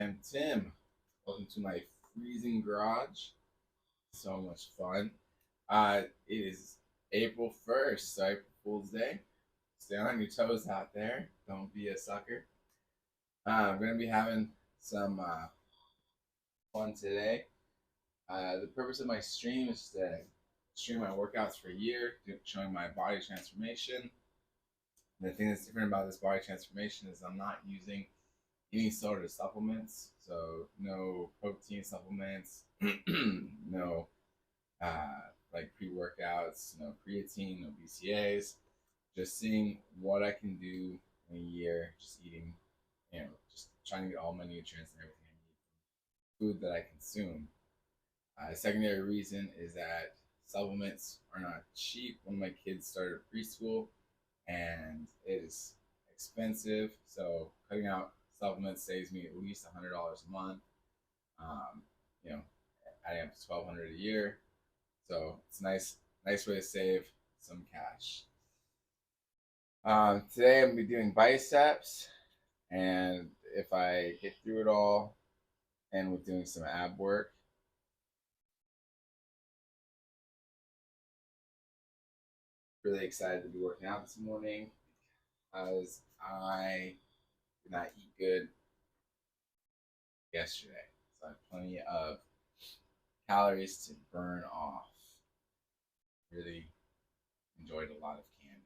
I'm Tim. Welcome to my freezing garage. So much fun. It is April 1st, so April Fool's Day. Stay on your toes out there. Don't be a sucker. I'm going to be having some fun today. The purpose of my stream is to stream my workouts for a year, showing my body transformation. And the thing that's different about this body transformation is I'm not using any sort of supplements. So no protein supplements, no like pre-workouts, no creatine, no BCAs. Just seeing what I can do in a year, just eating, just trying to get all my nutrients and everything I need from food that I consume. Secondary reason is that supplements are not cheap. One of my kids started preschool, and it is expensive. So cutting out supplements saves me at least $100 a month. Um, you know, adding up to 1,200 a year. So it's a nice way to save some cash. Today I'm gonna be doing biceps, and if I get through it all, and with doing some ab work, really excited to be working out this morning because I did not eat good yesterday. So I have plenty of calories to burn off. Really enjoyed a lot of candy.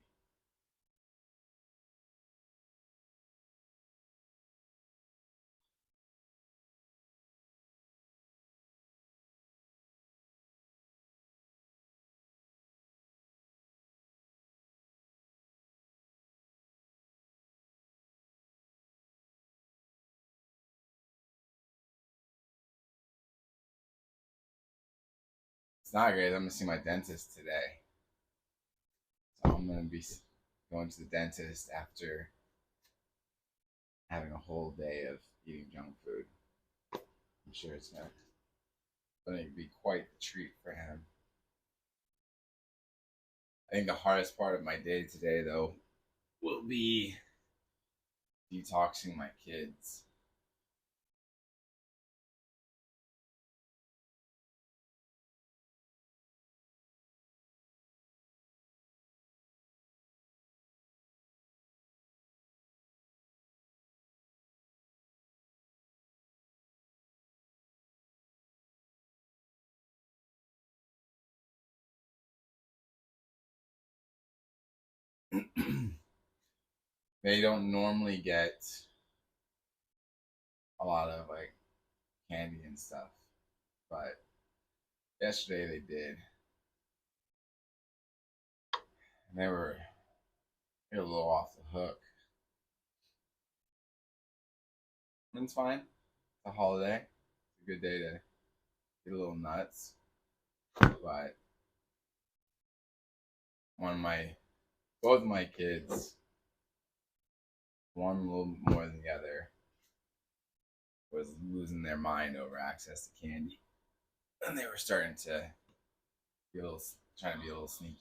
It's not great. I'm gonna see my dentist today, so I'm gonna be going to the dentist after having a whole day of eating junk food. I'm sure it's gonna be quite the treat for him. I think the hardest part of my day today, though, will be detoxing my kids. They don't normally get a lot of like candy and stuff, but yesterday they did, and they were a little off the hook. And it's fine. It's a holiday. It's a good day to get a little nuts. But one of my both of my kids, one a little more than the other, was losing their mind over access to candy, and they were starting to be a little, trying to be a little sneaky.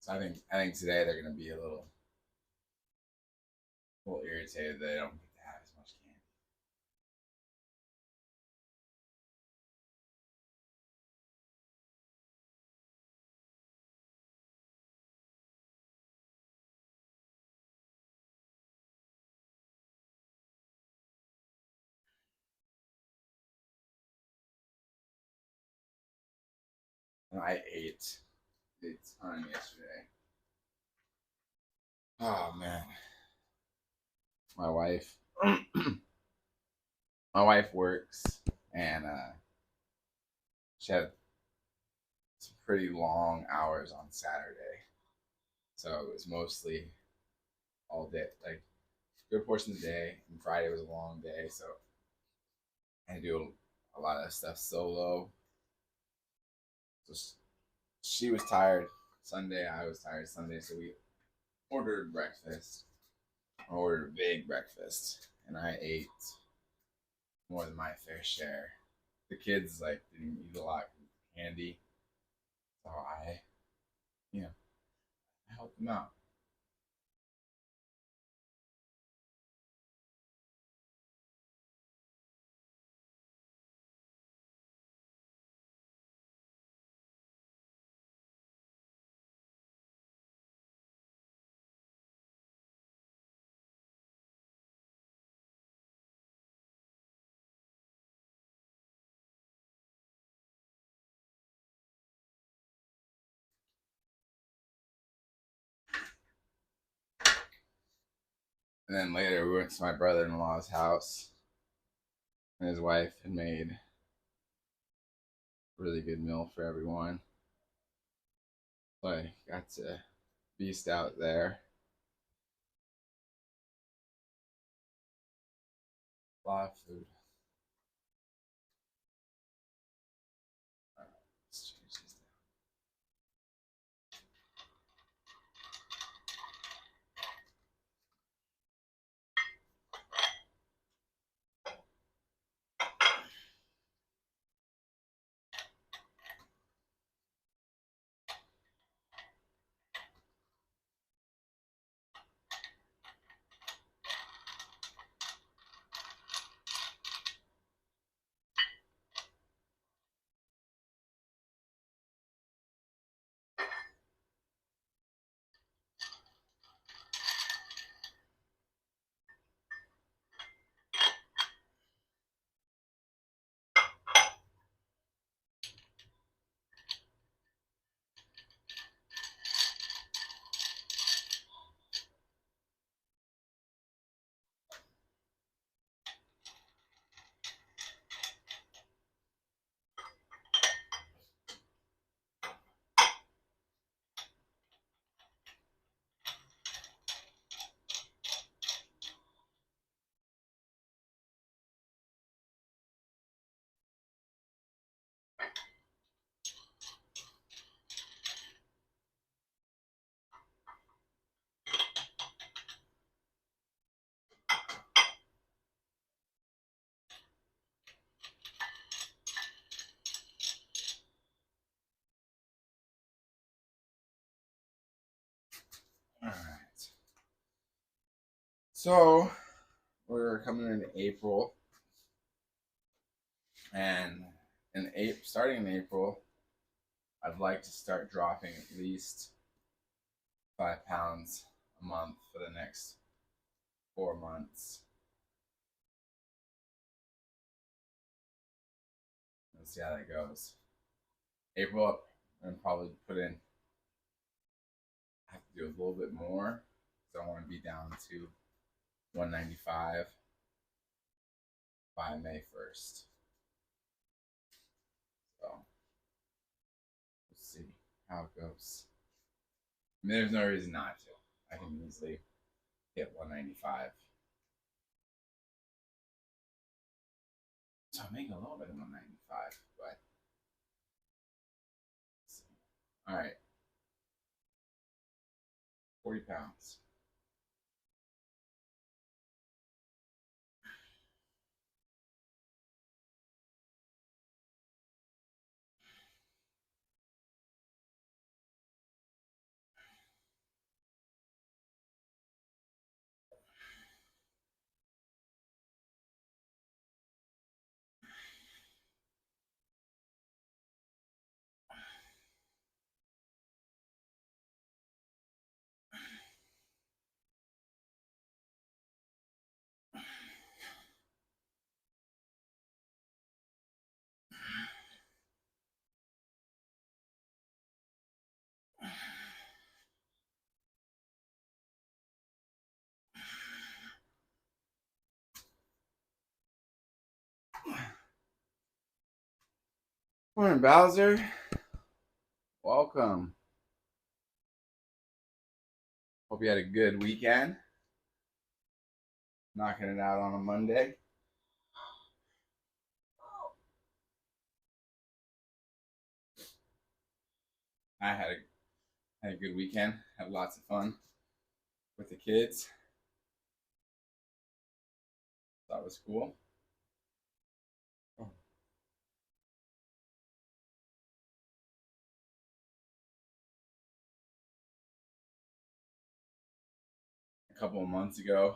So I think today they're going to be a little irritated that they don't get to have as much candy. And I ate a ton yesterday. Oh man, my wife, my wife works, and she had some pretty long hours on Saturday, so it was mostly all day, like a good portion of the day. And Friday was a long day, so I had to do a lot of stuff solo. So she was tired Sunday, I was tired Sunday, so we ordered breakfast. I ordered a big breakfast, and I ate more than my fair share. The kids like didn't eat a lot of candy, so you know, I helped them out. And then later we went to my brother-in-law's house, and his wife had made a really good meal for everyone. So I got to beast out there. A lot of food. All right, let's change this All right. So we're coming into April, and starting in April, I'd like to start dropping at least 5 pounds a month for the next 4 months. Let's see how that goes. April, I'm gonna probably put in. I have to do a little bit more, so I want to be down to 195 by May 1st. So we'll see how it goes. I mean, there's no reason not to. I can easily hit 195. So I'm making a little bit of 195, but let's see. All right, 40 pounds. Morning, Bowser. Welcome. Hope you had a good weekend. Knocking it out on a Monday. I had a good weekend. Had lots of fun with the kids. That was cool. A couple of months ago,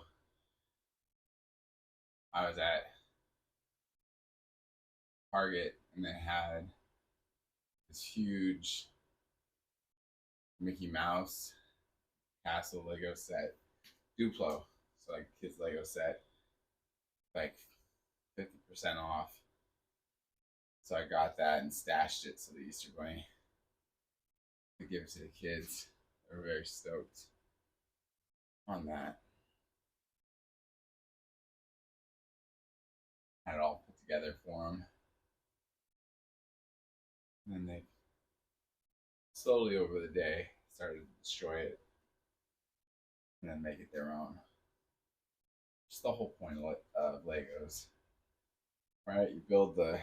I was at Target and they had this huge Mickey Mouse Castle Lego set, Duplo. So like kids Lego set, like 50% off. So I got that and stashed it so the Easter Bunny could give it to the kids. They were very stoked on that. Had it all put together for them. And then they slowly over the day started to destroy it and then make it their own. Just the whole point of Legos, right? You build the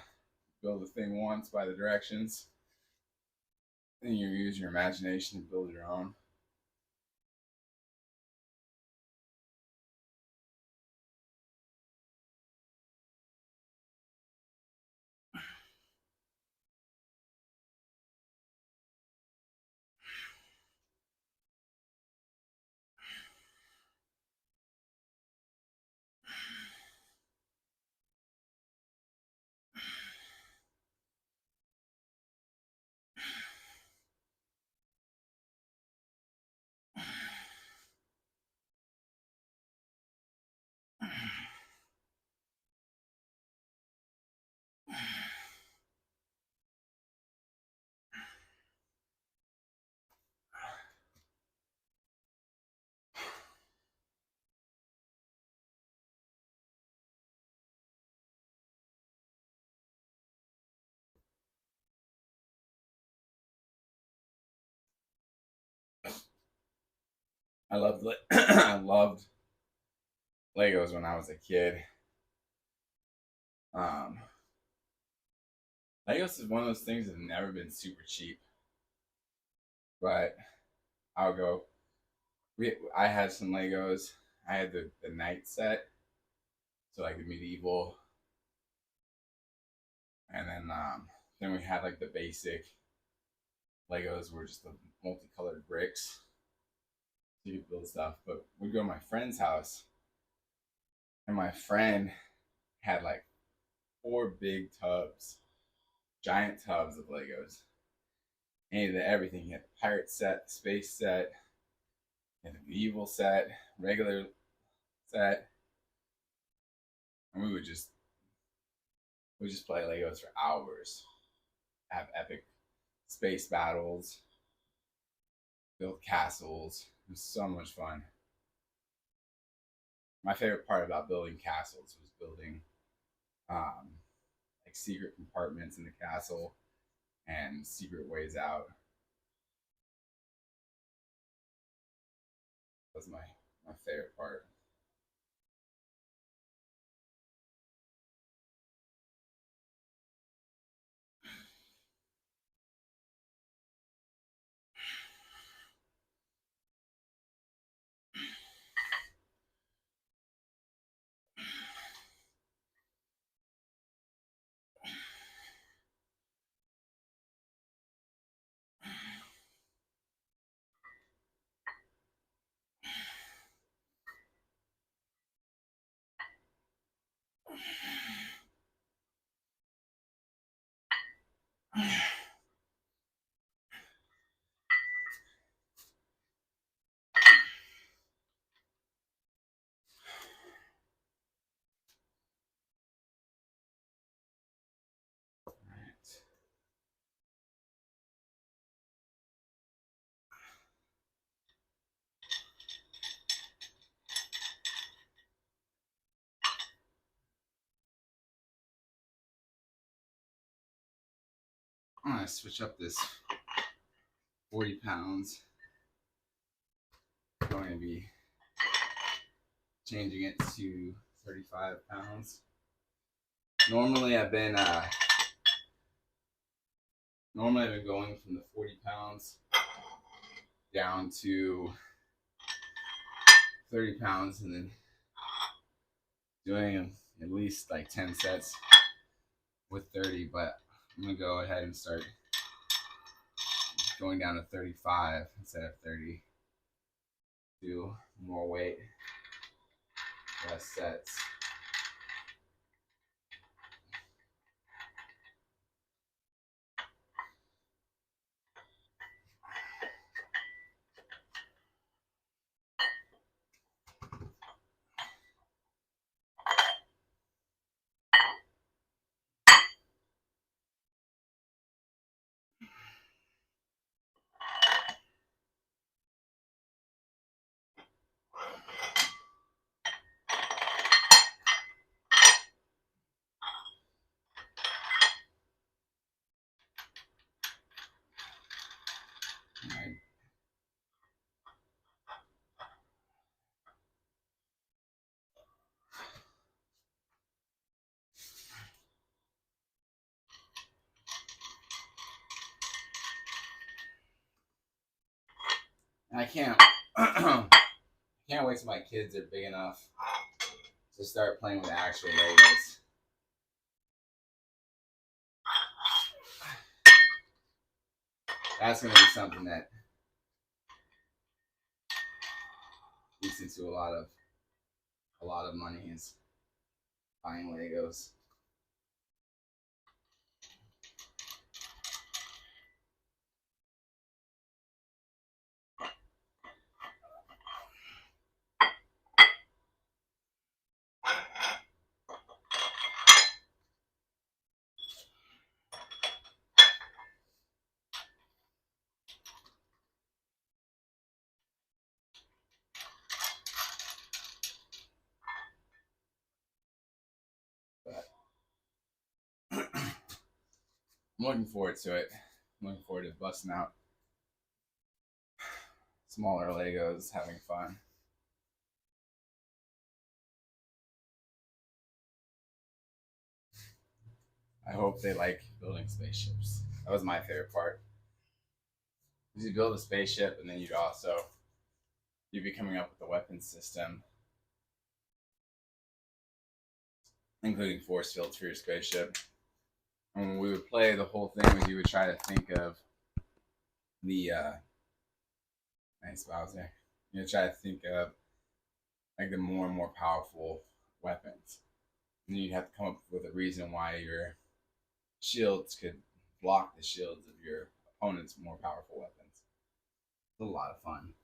thing once by the directions, then you use your imagination to build your own. I loved I loved Legos when I was a kid. Um, Legos is one of those things that have never been super cheap, but I'll go. I had some Legos. I had the knight set, so like the medieval, and then we had like the basic Legos were just the multicolored bricks, so you could build stuff. But we'd go to my friend's house, and my friend had like 4 big tubs, giant tubs of Legos. And he did everything. He had the pirate set, the space set, and the medieval set, regular set, and we just play Legos for hours, have epic space battles, build castles. It was so much fun. My favorite part about building castles was building um, like secret compartments in the castle and secret ways out. That was my favorite part. I'm gonna switch up this 40 pounds. I'm going to be changing it to 35 pounds. Normally I've been going from the 40 pounds down to 30 pounds and then doing at least like 10 sets with 30, but I'm gonna go ahead and start going down to 35 instead of 30. Do more weight, less sets. I can't can't wait till my kids are big enough to start playing with actual Legos. That's gonna be something that eats into a lot of money is buying Legos. But I'm looking forward to it. I'm looking forward to busting out smaller Legos, having fun. I hope they like building spaceships. That was my favorite part. You build a spaceship, and then you'd be coming up with a weapon system, including force fields for your spaceship. And when we would play, the whole thing was you would try to think of the nice Bowser. You know, try to think of like the more and more powerful weapons. And you'd have to come up with a reason why your shields could block the shields of your opponent's more powerful weapons. It's a lot of fun.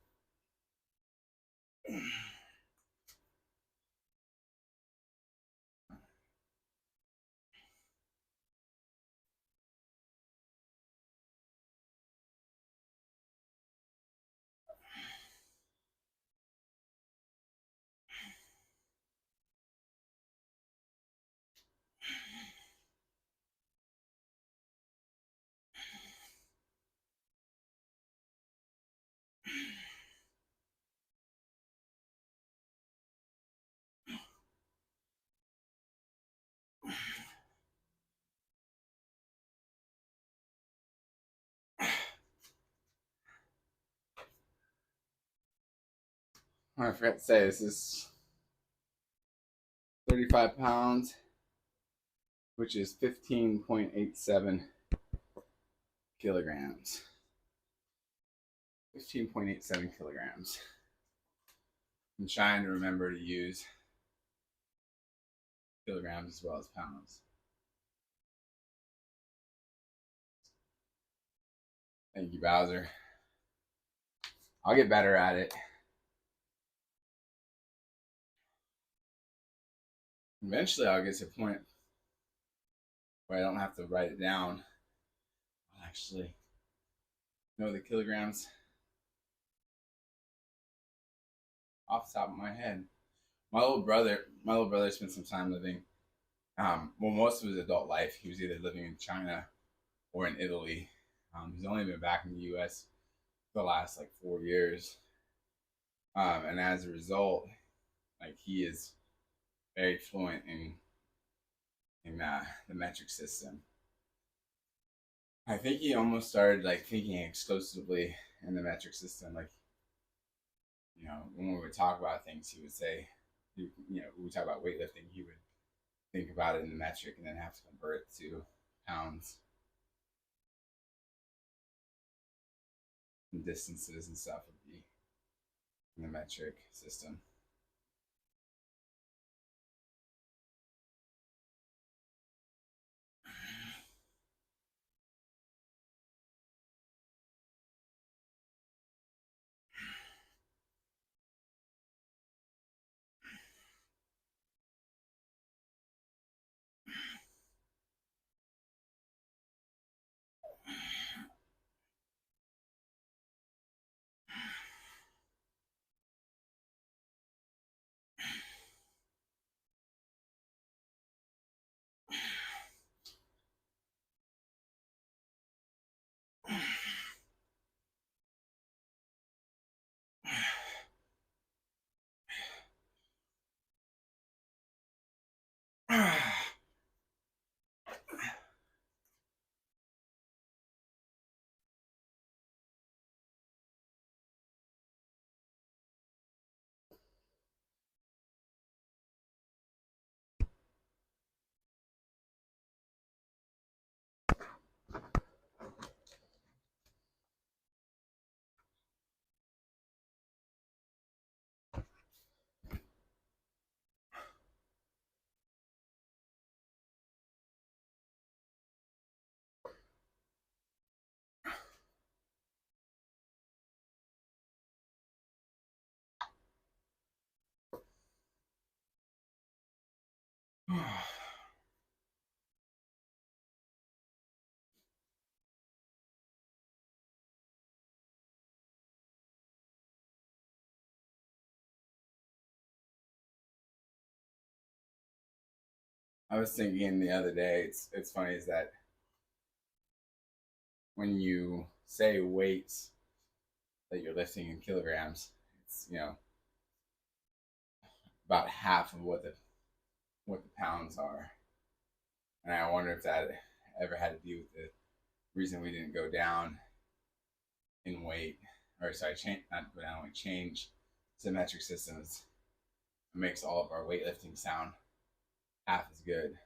I forgot to say, this is 35 pounds, which is 15.87 kilograms. 15.87 kilograms. I'm trying to remember to use kilograms as well as pounds. Thank you, Bowser. I'll get better at it. Eventually, I'll get to a point where I don't have to write it down. I'll actually know the kilograms off the top of my head. My little brother spent some time living, well, most of his adult life, he was either living in China or in Italy. He's only been back in the U.S. for the last like 4 years, and as a result, like he is very fluent in the metric system. I think he almost started like thinking exclusively in the metric system. Like, when we would talk about things, he would say, when we talk about weightlifting, he would think about it in the metric and then have to convert it to pounds and distances and stuff would be in the metric system. I was thinking the other day, it's funny is that when you say weights that you're lifting in kilograms, it's about half of what the pounds are. And I wonder if that ever had to do with the reason we didn't go down in weight, or sorry, not go down, change symmetric systems. It makes all of our weightlifting sound half as good.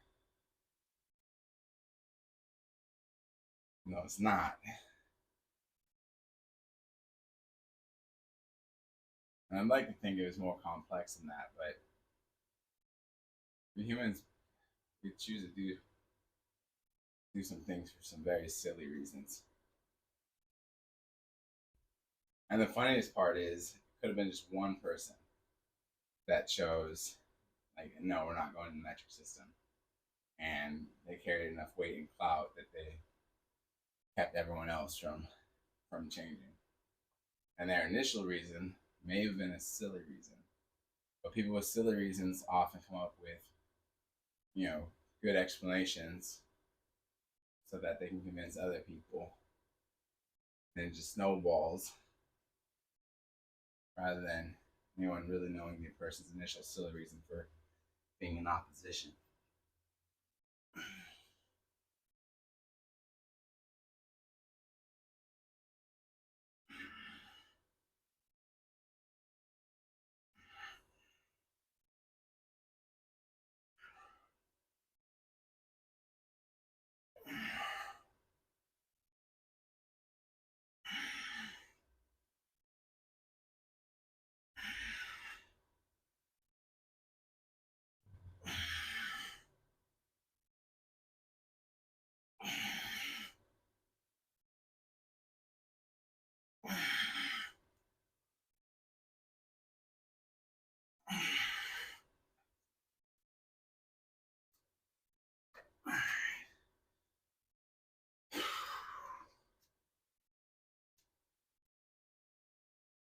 No, it's not. And I'd like to think it was more complex than that, but humans, we choose to do some things for some very silly reasons. And the funniest part is, it could have been just one person that chose, like, no, we're not going to the metric system. And they carried enough weight and clout that they kept everyone else from changing. And their initial reason may have been a silly reason. But people with silly reasons often come up with, good explanations so that they can convince other people. And it just snowballs rather than anyone really knowing the person's initial silly reason for being in opposition.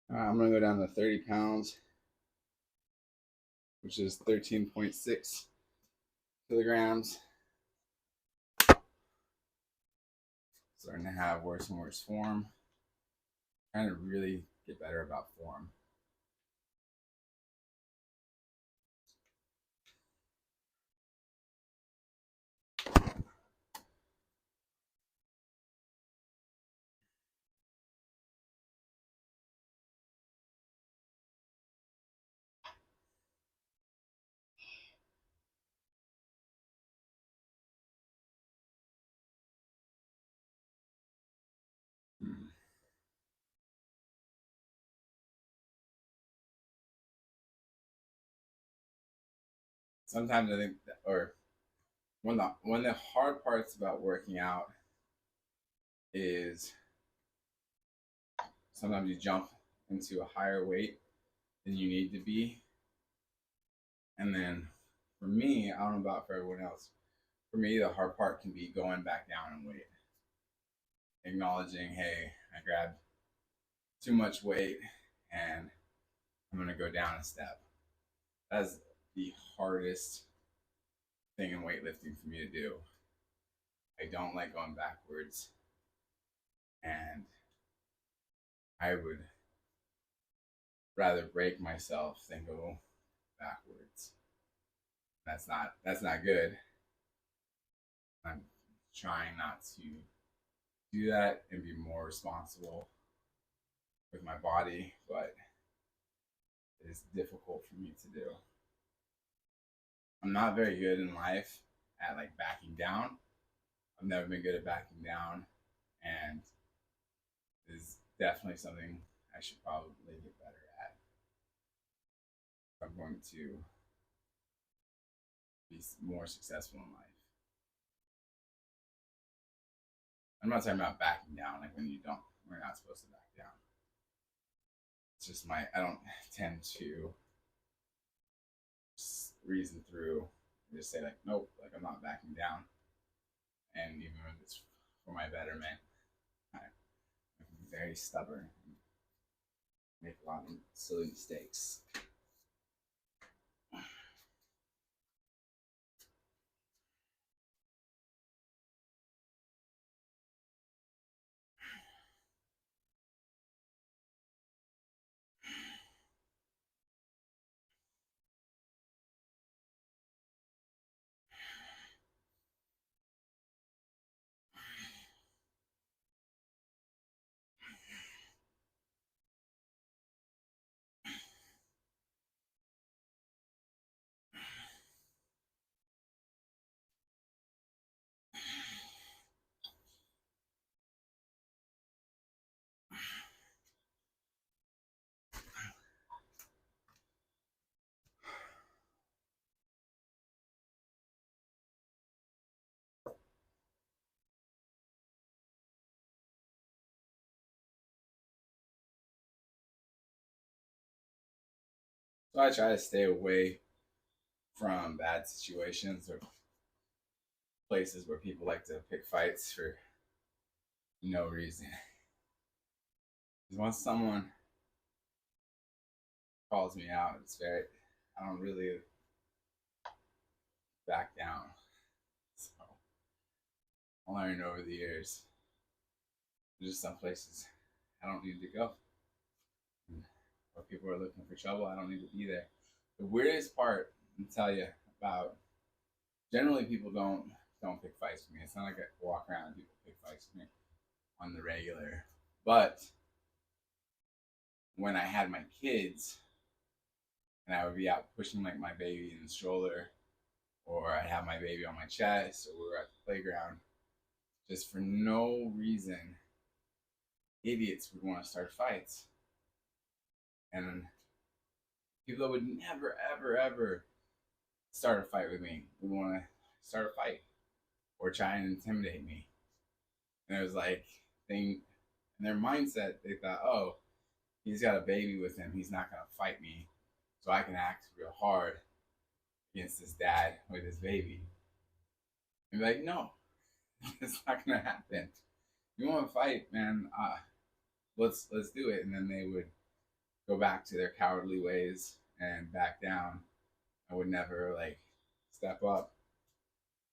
I'm going to go down to 30 pounds, which is 13.6 kilograms. starting to have worse and worse form. Trying to really get better about form. Sometimes I think, or one of the hard parts about working out is sometimes you jump into a higher weight than you need to be, and then for me, I don't know about for everyone else. For me, the hard part can be going back down in weight, acknowledging, hey, I grabbed too much weight, and I'm gonna go down a step. That's the hardest thing in weightlifting for me to do. I don't like going backwards, and I would rather break myself than go backwards. That's not good. I'm trying not to do that and be more responsible with my body, but it's difficult for me to do. I'm not very good in life at like backing down. I've never been good at backing down, and is definitely something I should probably get better at. If I'm going to be more successful in life. I'm not talking about backing down, like when we're not supposed to back down. It's just I don't tend to just reason through and just say like, nope, like I'm not backing down. And even if it's for my betterment, I'm very stubborn, and make a lot of silly mistakes. So I try to stay away from bad situations or places where people like to pick fights for no reason. Because once someone calls me out, I don't really back down. So I learned over the years, there's just some places I don't need to go. And where people are looking for trouble, I don't need to be there. The weirdest part, I'll tell you about, generally people don't pick fights with me. It's not like I walk around and people pick fights with me on the regular. But when I had my kids and I would be out pushing like my baby in the stroller, or I'd have my baby on my chest, or we were at the playground, just for no reason, idiots would want to start fights. And people that would never, ever, ever start a fight with me would want to start a fight or try and intimidate me. And it was like, in their mindset, they thought, oh, he's got a baby with him. He's not going to fight me. So I can act real hard against his dad with his baby. And be like, no, it's not going to happen. You want to fight, man? Let's do it. And then they would go back to their cowardly ways and back down. I would never like step up.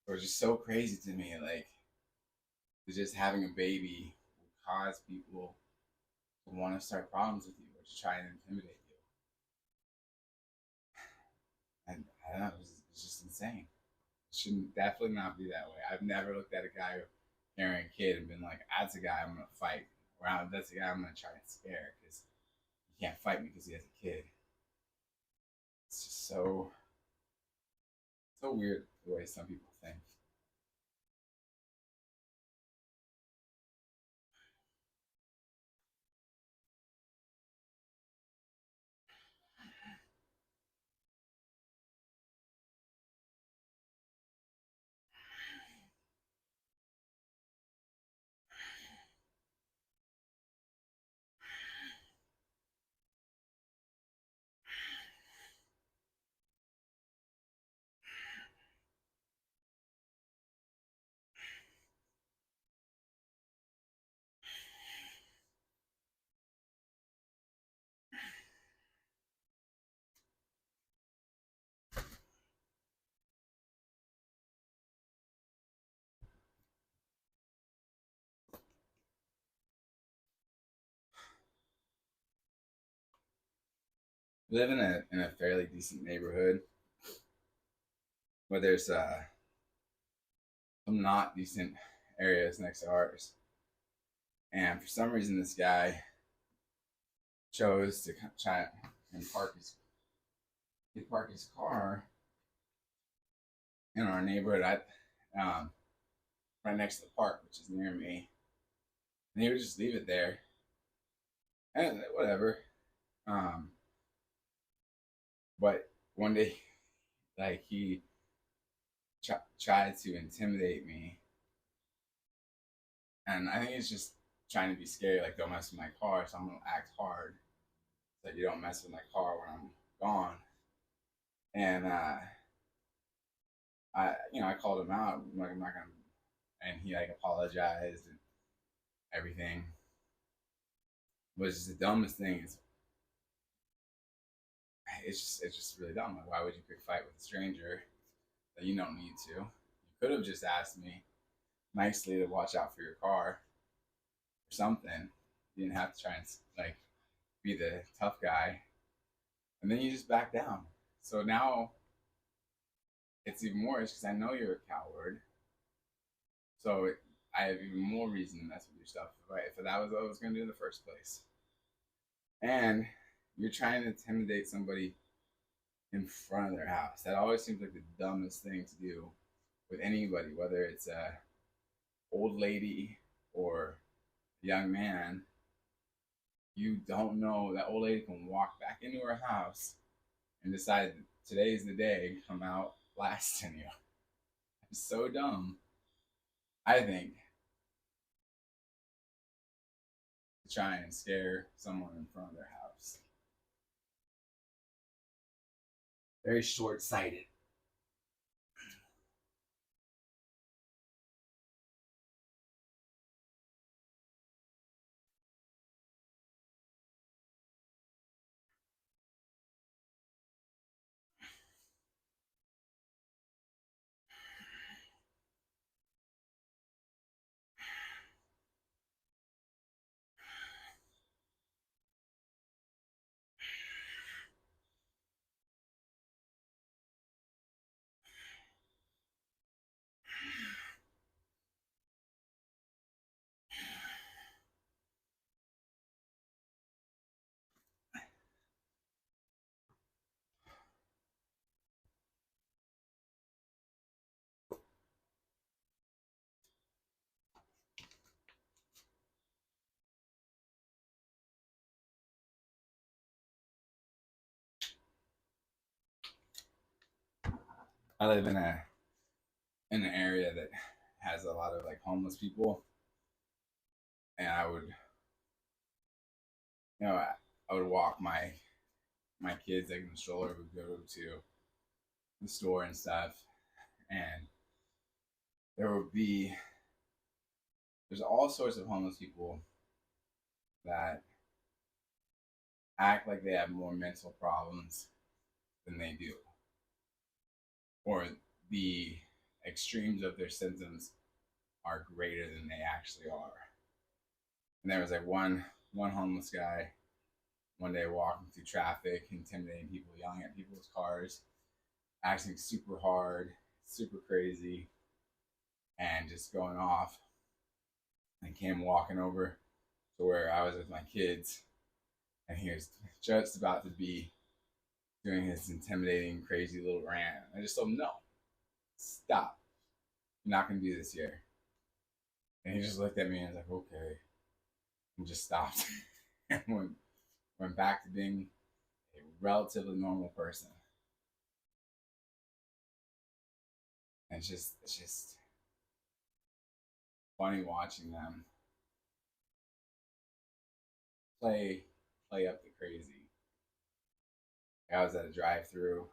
It was just so crazy to me. Like that just having a baby will cause people to want to start problems with you or to try and intimidate you. And I don't know, it's just insane. It shouldn't definitely not be that way. I've never looked at a guy carrying a kid and been like, that's a guy I'm gonna fight. Or that's a guy I'm gonna try and scare because he can't fight me because he has a kid. It's just so weird the way some people think. We live in a fairly decent neighborhood where there's some not decent areas next to ours. And for some reason, this guy chose to try and park his car in our neighborhood right next to the park, which is near me. And he would just leave it there, and whatever. Um, but one day, like he tried to intimidate me, and I think he's just trying to be scary, like don't mess with my car, so I'm gonna act hard so that you don't mess with my car when I'm gone. And I called him out. I'm not gonna, and he like apologized and everything. But it's just the dumbest thing is it's just really dumb. Like, why would you pick a fight with a stranger that you don't need to? You could have just asked me nicely to watch out for your car or something. You didn't have to try and like be the tough guy, and then you just back down. So now it's even worse because I know you're a coward. So I have even more reason to mess with your stuff, right? If that was what I was going to do in the first place. And you're trying to intimidate somebody in front of their house. That always seems like the dumbest thing to do with anybody, whether it's a old lady or a young man. You don't know that old lady can walk back into her house and decide today's the day and come out blasting you. It's so dumb. I think to try and scare someone in front of their house. Very short sighted. I live in an area that has a lot of like homeless people, and I would walk my kids like in the stroller would go to the store and stuff, and there would be there's all sorts of homeless people that act like they have more mental problems than they do, or the extremes of their symptoms are greater than they actually are. And there was like one homeless guy one day walking through traffic, intimidating people, yelling at people's cars, acting super hard, super crazy, and just going off. And came walking over to where I was with my kids, and he was just about to be doing his intimidating, crazy little rant. I just told him, no, stop. You're not going to do this here. And he just looked at me and was like, okay. And just stopped and went back to being a relatively normal person. And it's just funny watching them play play up the crazy. I was at a drive-through,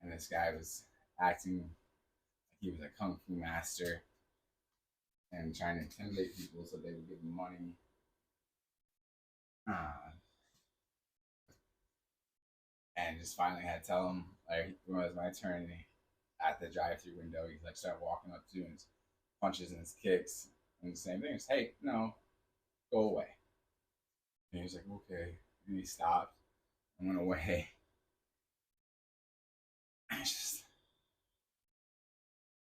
and this guy was acting like he was a kung fu master and trying to intimidate people so they would give him money. Uh, and just finally had to tell him like when it was my turn at the drive-through window, he like started walking up to doing his punches and his kicks and the same thing. He's hey, no, go away. And he was like, okay. And he stopped and went away. It's just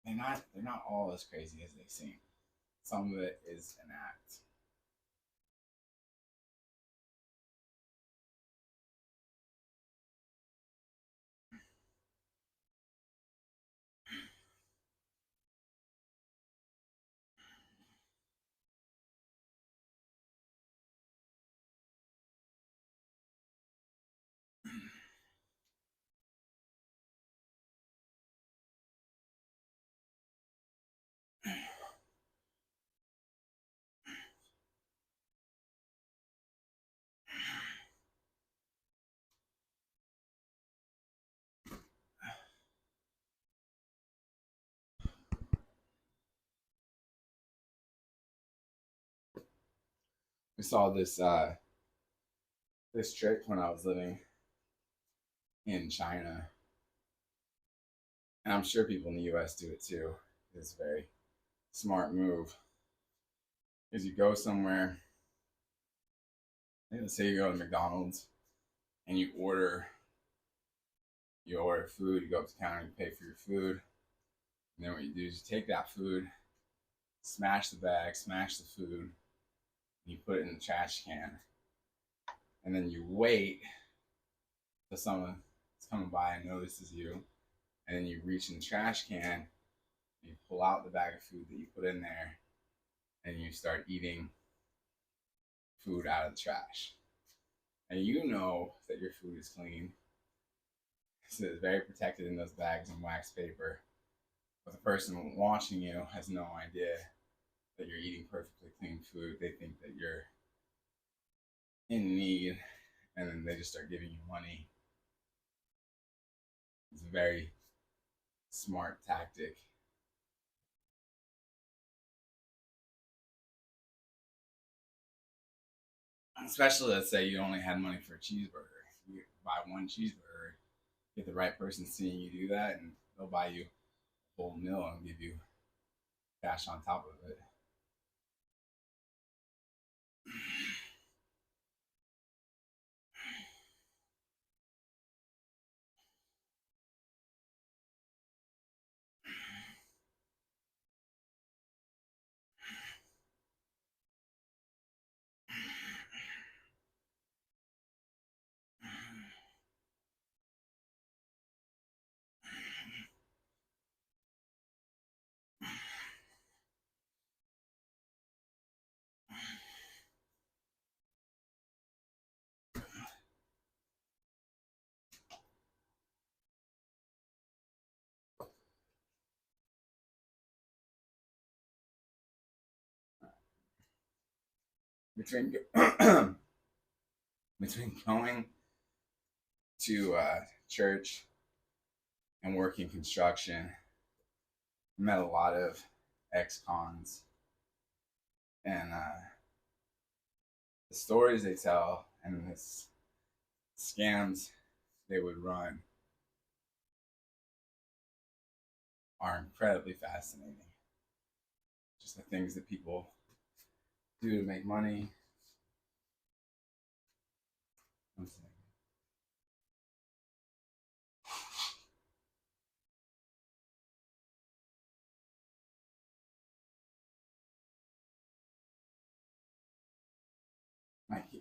they're not all as crazy as they seem. Some of it is an act. We saw this trick when I was living in China, and I'm sure people in the U.S. do it too. It's a very smart move. Is you go somewhere, let's say you go to McDonald's and you order food, you go up to the counter, you pay for your food, and then what you do is you take that food, smash the bag, smash the food, and you put it in the trash can, and then you wait till someone is coming by and notices you, and then you reach in the trash can, you pull out the bag of food that you put in there, and you start eating food out of the trash. And you know that your food is clean, so it's very protected in those bags and wax paper. But the person watching you has no idea that you're eating perfectly clean food. They think that you're in need, and then they just start giving you money. It's a very smart tactic. Especially, let's say you only had money for a cheeseburger. You buy one cheeseburger, get the right person seeing you do that, and they'll buy you a full meal and give you cash on top of it. Between between going to church and working construction, I met a lot of ex-cons, and the stories they tell and the scams they would run are incredibly fascinating. the things that people do to make money. One second.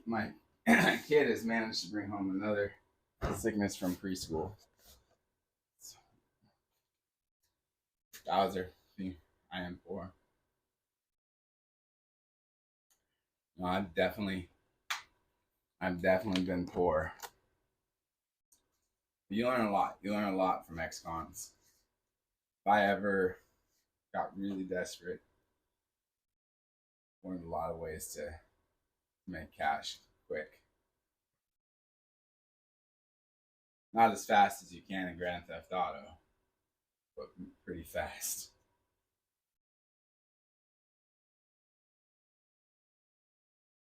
My kid has managed to bring home another sickness from preschool. Bowser, I am poor. No, I've definitely been poor. But you learn a lot. You learn a lot from ex-cons. If I ever got really desperate, I learned a lot of ways to make cash quick. Not as fast as you can in Grand Theft Auto, but pretty fast.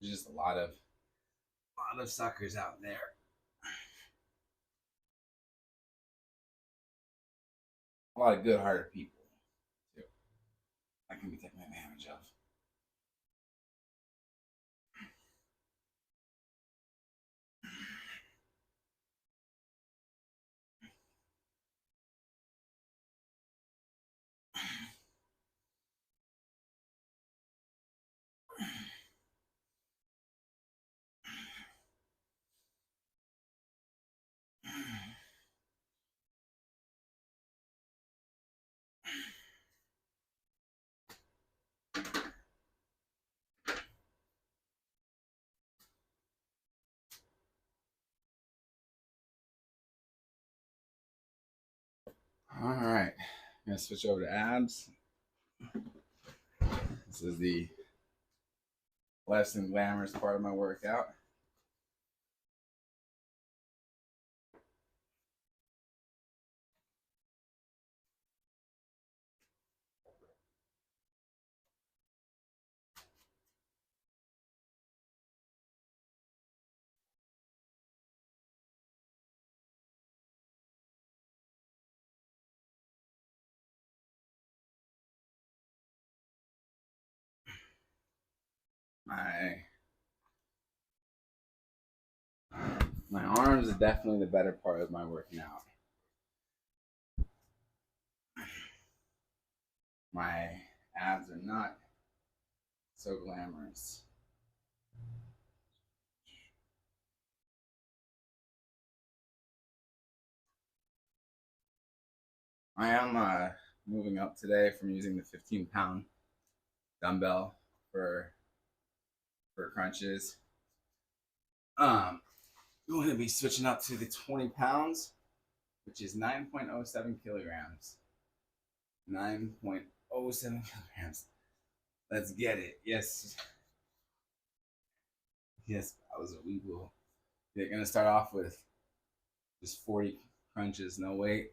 There's just a lot of suckers out there. A lot of good-hearted people too. That can be taken advantage of. All right, I'm gonna switch over to abs. This is the less than glamorous part of my workout. My arms are definitely the better part of my working out. My abs are not so glamorous. I am moving up today from using the 15-pound dumbbell for crunches. I'm going to be switching up to the 20 pounds, which is 9.07 kilograms. 9.07 kilograms. Let's get it. Yes. Yes, I was a weeble. They're going to start off with just 40 crunches, no weight.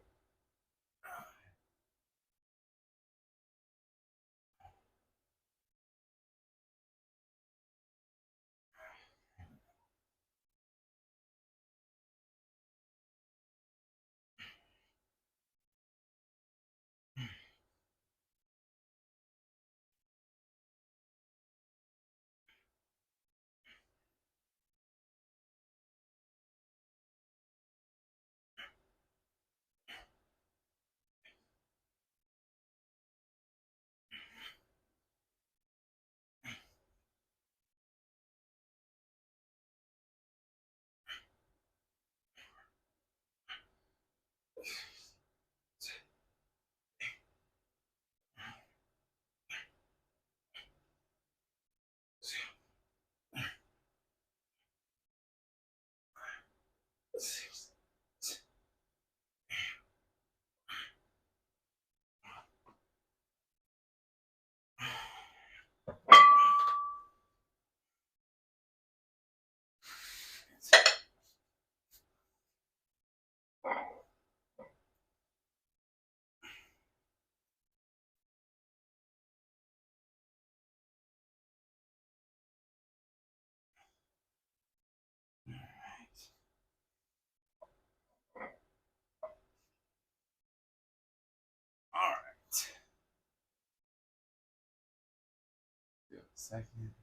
Second.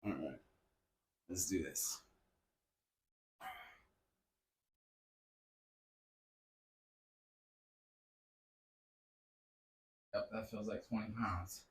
All right, let's do this. Yep, that feels like 20 pounds.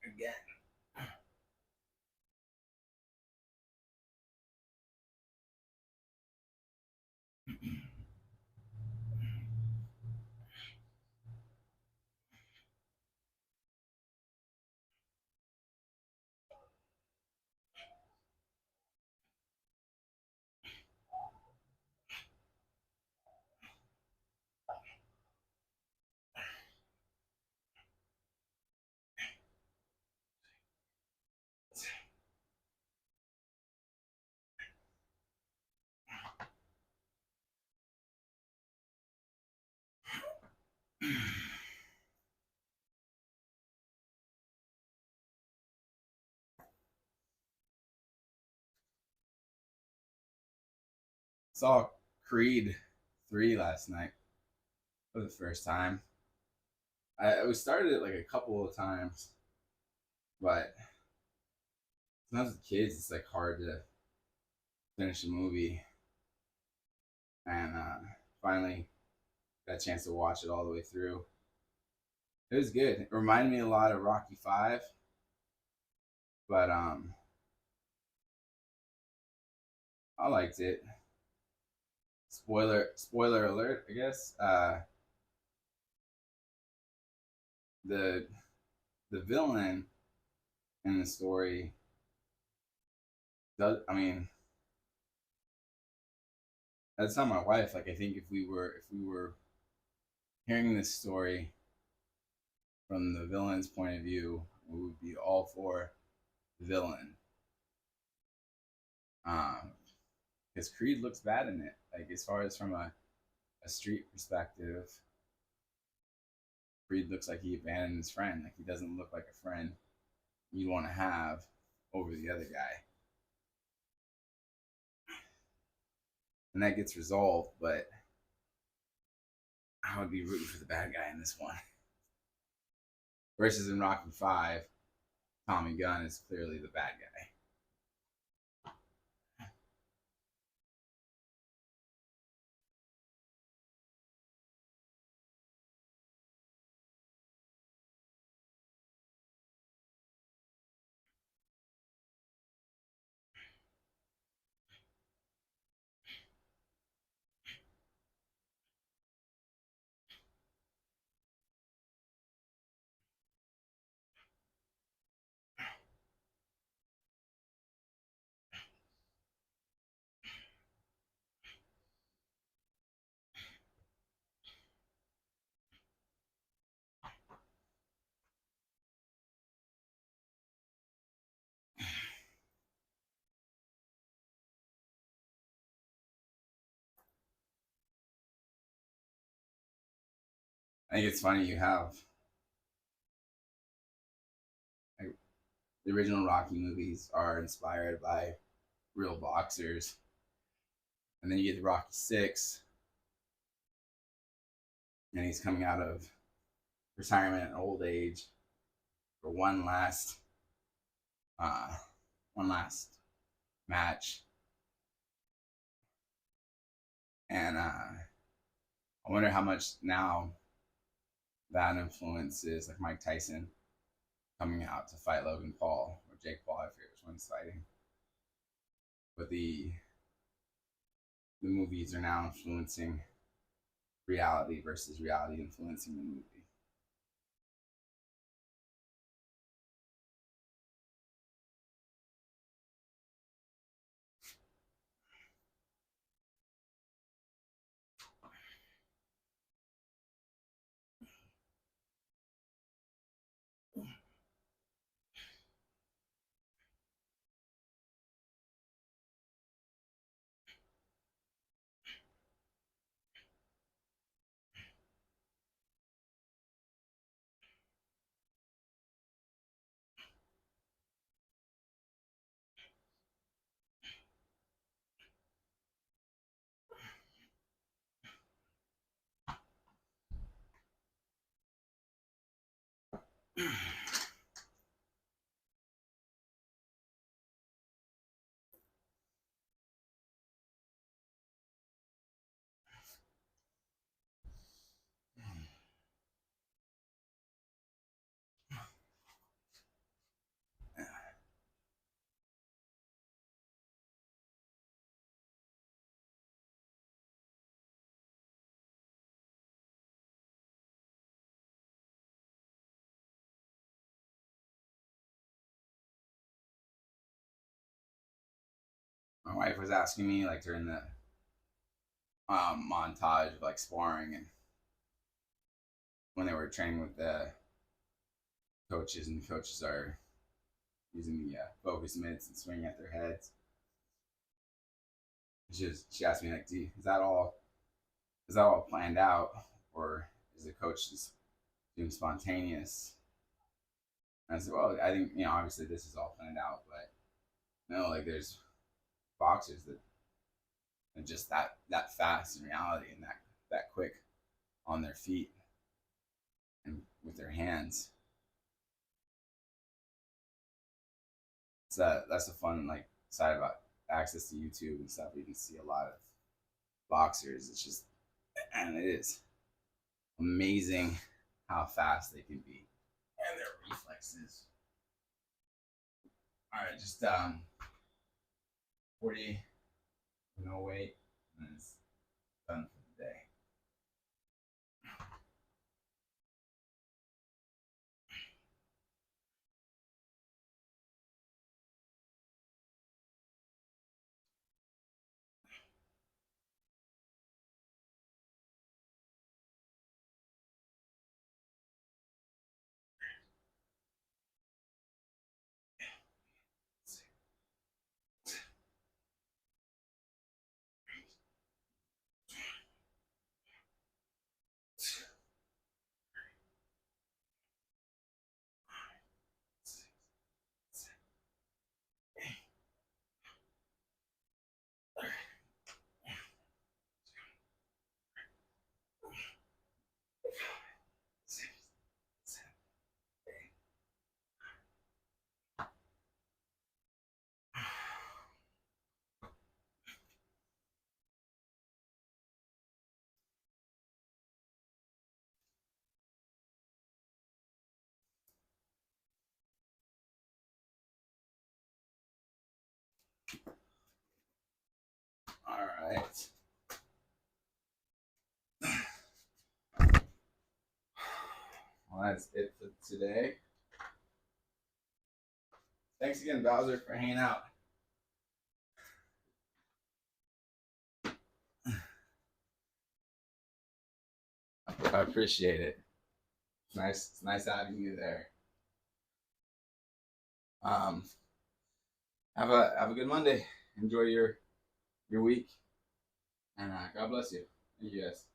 Again. Saw Creed 3 last night for the first time. I started it like a couple of times, but sometimes with kids, it's like hard to finish a movie. And finally got a chance to watch it all the way through. It was good. It reminded me a lot of Rocky 5, but I liked it. Spoiler alert, I guess. The the villain in the story does. I mean, that's not my wife. Like, I think if we were hearing this story from the villain's point of view, we would be all for the villain. Um, because Creed looks bad in it. Like, as far as from a street perspective, Creed looks like he abandoned his friend. Like, he doesn't look like a friend you'd want to have over the other guy. And that gets resolved, but I would be rooting for the bad guy in this one. Versus in Rocky 5, Tommy Gunn is clearly the bad guy. I think it's funny you have like, the original Rocky movies are inspired by real boxers, and then you get to Rocky 6, and he's coming out of retirement at old age for uh, one last match, and I wonder how much now that influences like Mike Tyson coming out to fight Logan Paul or Jake Paul. I forget which one's fighting, but the movies are now influencing reality versus reality influencing the movie. My wife was asking me like during the montage of like sparring and when they were training with the coaches, and the coaches are using the focus mitts and swinging at their heads. She asked me like, is that all planned out, or is the coach just doing spontaneous? And I said, well, I think obviously this is all planned out, but no, like there's boxers that are just that fast in reality and that quick on their feet and with their hands. So that's a fun like side about access to YouTube and stuff. You can see a lot of boxers. It's just, and it is amazing how fast they can be and their reflexes. All right, just 40, no weight, and it's done for the day. All right. Well, that's it for today. Thanks again, Bowser, for hanging out. I appreciate it. It's nice having you there. Um, have a good Monday. Enjoy your week, and God bless you. Thank you guys.